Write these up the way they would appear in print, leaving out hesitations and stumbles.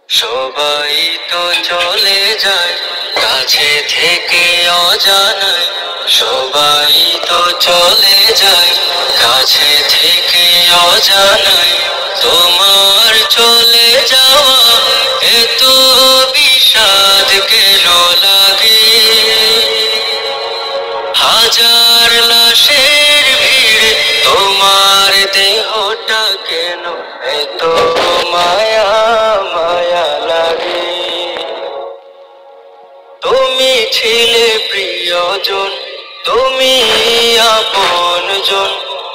সবাই তো চলে যায় কাছে থেকে অজানায়, সবাই তো চলে যায় কাছে থেকে অজানায়। তোমার চলে যাওয়া এত বিষাদ কেন লাগে? হাজার লাশের ভিড়ে তোমার দেহটা কেন এত মায়া মায়া লাগে? তুমি ছিলে প্রিয়জন, তুমি আপনজন,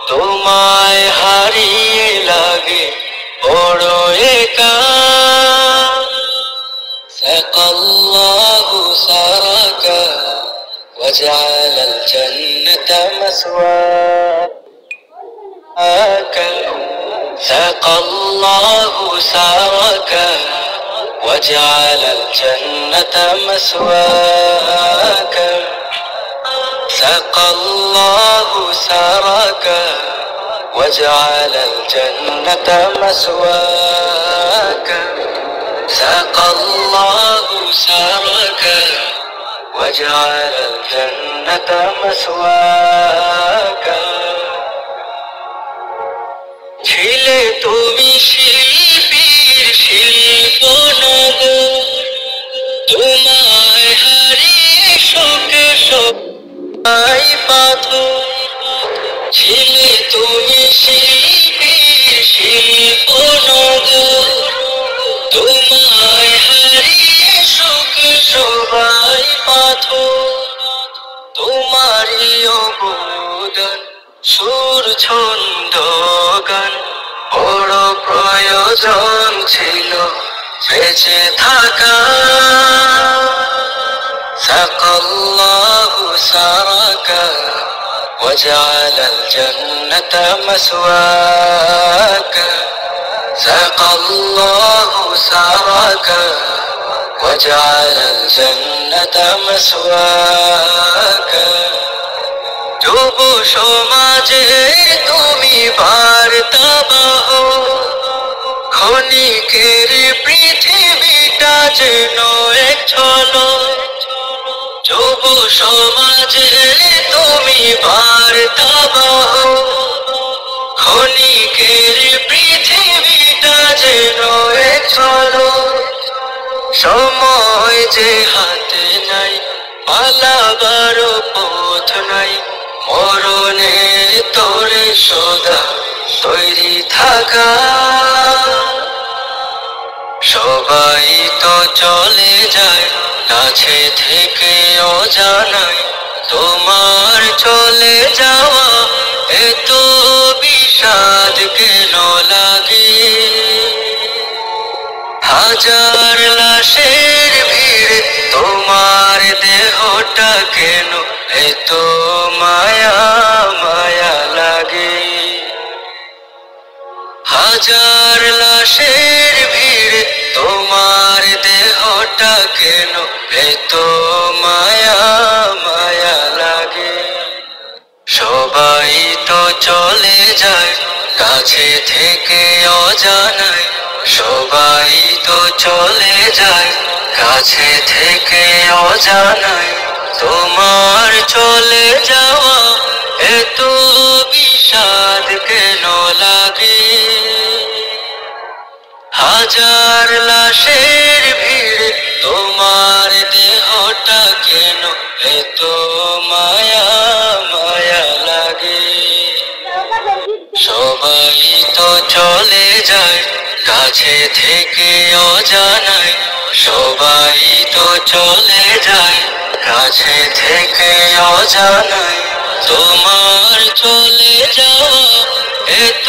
তোমায় হারিয়ে লাগে বড় একা। সাকাল্লাহু সারাকা وجعل الجنة مسواك. سقى الله سارك وجعل الجنة مسواك. سقى الله سارك وجعل الجنة مسواك. سقى الله سارك وجعل الجنة مسواك. ছিলে তুমি শিল্পীর শিল্পনগর, তোমায় হারিয়ে শোকে সবাই পাথর। ছিলে তুমি শিল্পীর শিল্পনগর, তোমায় হারিয়ে শোকে সবাই পাথর। তোমারই অবদান সুর ছন্দ গান বড় প্রয়োজন ছিল বেঁচে থাকা। সাকাল্লাহু সারাকা وجعل الجنة مسواك. سقى الله سارك وجعل الجنة مسواك. যুব সমাজে তুমি বার্তাবাহক, ক্ষণিকের পৃথিবীটা যেন এক ঝলক। যুব সমাজে তুমি বার্তাবাহক, ক্ষণিকের পৃথিবীটা যেন এক ঝলক। সময় যে হাতে নাই, পালাবার পথ নাই, মরণের তোরে সদা তৈরি থাকা। সবাই তো চলে যায় কাছে থেকে অজানায়, তোমার চলে যাওয়া এত বিষাদ কেন লাগে? হাজার লাশের ভিড়ে তোমার দেহটা কেন এত মায়া মায়া লাগে? হাজার লাশের ভিড়ে তোমার দেহটা কেন এত মায়া মায়া লাগে? সবাই তো চলে যায় কাছে থেকে অজানায়, সবাই তো চলে যায় কাছে থেকে অজানায়। তোমার চলে যাওয়া এত বিষাদ কেন লাগে? হাজার লাশের ভিড়ে তোমার দেহটা কেন এত মায়া মায়া লাগে? সবাই তো চলে যায় কাছে থেকে অজানায়, সবাই তো চলে যায় কাছে থেকে অজানায়। তোমার চলে যাওয়া এত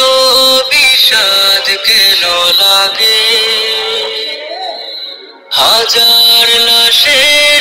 বিষাদ কেন লাগে? হাজার লাশের